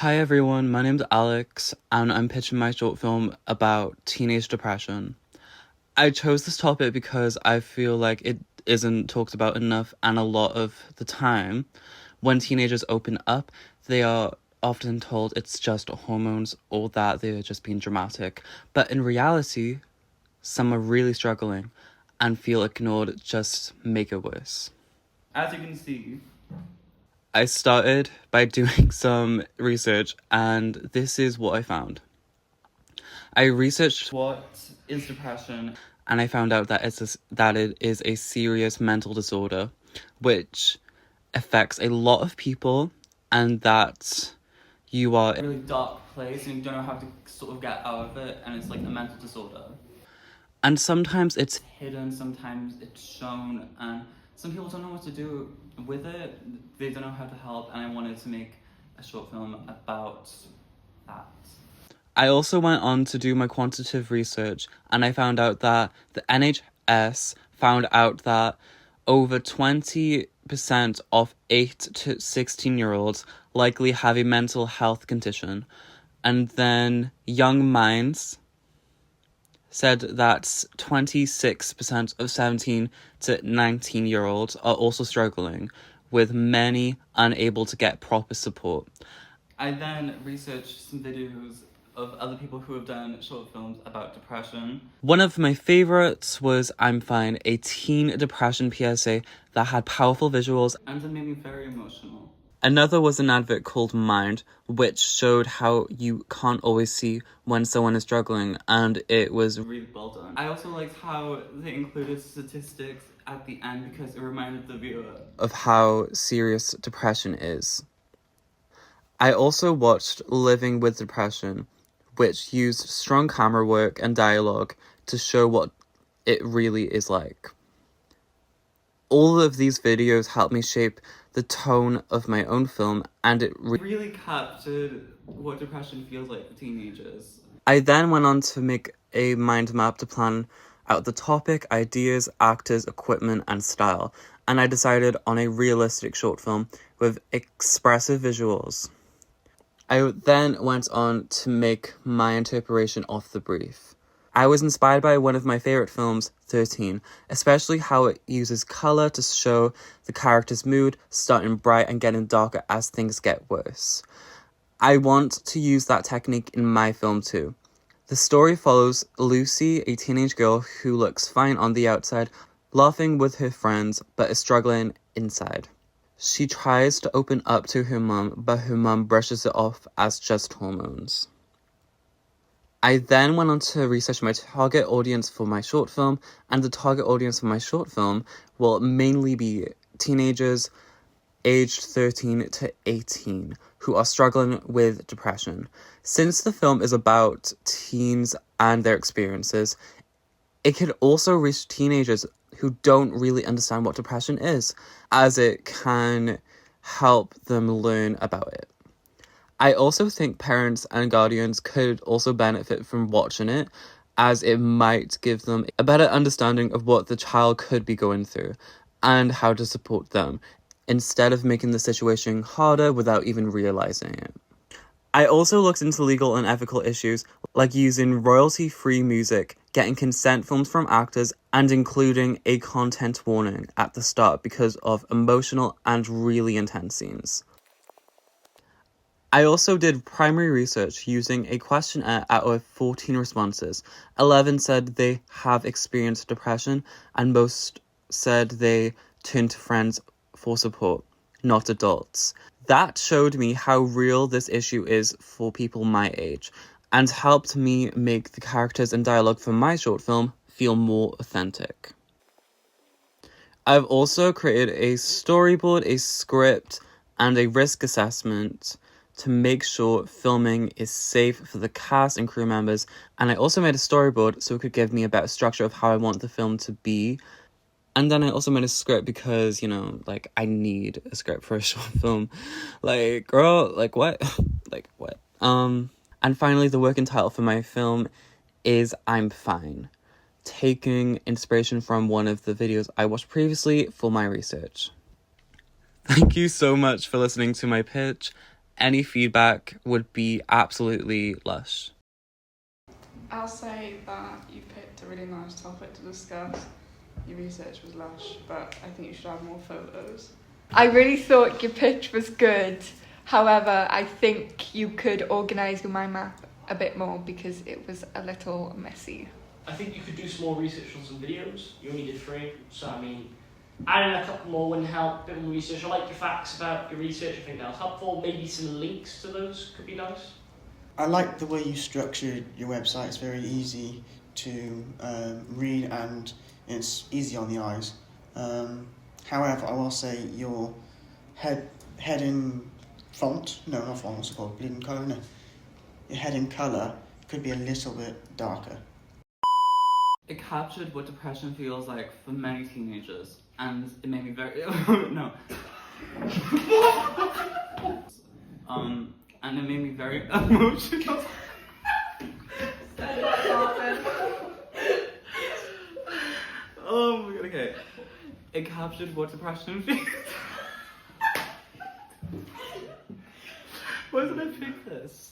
Hi everyone, my name's Alex, and I'm pitching my short film about teenage depression. I chose this topic because I feel like it isn't talked about enough, and a lot of the time, when teenagers open up, they are often told it's just hormones or that they're just being dramatic. But in reality, some are really struggling, and feel ignored just make it worse. As you can see, I started by doing some research, and this is what I found. I researched what is depression? and I found out that it is a serious mental disorder, which affects a lot of people, and that you are A really dark place and you don't know how to sort of get out of it, and it's like a mental disorder. and sometimes it's It's hidden, sometimes it's shown, and some people don't know what to do with it. They don't know how to help, and I wanted to make a short film about that. I also went on to do my quantitative research, and I found out that the NHS found out that over 20% of 8 to 16-year-olds likely have a mental health condition. And then Young Minds said that 26% of 17 to 19-year-olds are also struggling, with many unable to get proper support. I then researched some videos of other people who have done short films about depression. One of my favorites was I'm Fine, a teen depression PSA that had powerful visuals. And it made me very emotional. Another was an advert called Mind, which showed how you can't always see when someone is struggling, and it was Really well done. I also liked how they included statistics at the end because it reminded the viewer of how serious depression is. I also watched Living with Depression, which used strong camera work and dialogue to show what it really is like. All of these videos helped me shape the tone of my own film, and it really captured what depression feels like for teenagers. I then went on to make a mind map to plan out the topic, ideas, actors, equipment, and style, and I decided on a realistic short film with expressive visuals. I then went on to make my interpretation of the brief. I was inspired by one of my favorite films, 13, especially how it uses color to show the character's mood, starting bright and getting darker as things get worse. I want to use that technique in my film too. The story follows Lucy, a teenage girl who looks fine on the outside, laughing with her friends, but is struggling inside. She tries to open up to her mum, but her mum brushes it off as just hormones. I then went on to research my target audience for my short film, and the target audience for my short film will mainly be teenagers aged 13 to 18 who are struggling with depression. Since the film is about teens and their experiences, it could also reach teenagers who don't really understand what depression is, as it can help them learn about it. I also think parents and guardians could also benefit from watching it, as it might give them a better understanding of what the child could be going through and how to support them, instead of making the situation harder without even realizing it. I also looked into legal and ethical issues, like using royalty-free music, getting consent forms from actors, and including a content warning at the start because of emotional and really intense scenes. I also did primary research using a questionnaire out of 14 responses. 11 said they have experienced depression, and most said they turned to friends for support, not adults. That showed me how real this issue is for people my age, and helped me make the characters and dialogue for my short film feel more authentic. I've also created a storyboard, a script, and a risk assessment to make sure filming is safe for the cast and crew members, and I also made a storyboard so it could give me a better structure of how I want the film to be. And then I also made a script because, I need a script for a short film. Girl, what? What? And finally, the working title for my film is I'm Fine, taking inspiration from one of the videos I watched previously for my research. Thank you so much for listening to my pitch, any feedback would be absolutely lush. I'll say that you picked a really nice topic to discuss. Your research was lush, but I think you should have more photos. I really thought your pitch was good. However, I think you could organise your mind map a bit more because it was a little messy. I think you could do some more research on some videos. You only did 3, so I mean, adding a couple more wouldn't help. A bit more research. I like your facts about your research. I think that was helpful. Maybe some links to those could be nice. I like the way you structured your website. It's very easy to read and it's easy on the eyes. However, I will say your heading font, no, not font, what's it called? Bleeding colour, no. Your heading colour could be a little bit darker. It captured what depression feels like for many teenagers, and it made me very no. And it made me very emotional. Oh my god, okay. It captured what depression feels. Why did I pick this?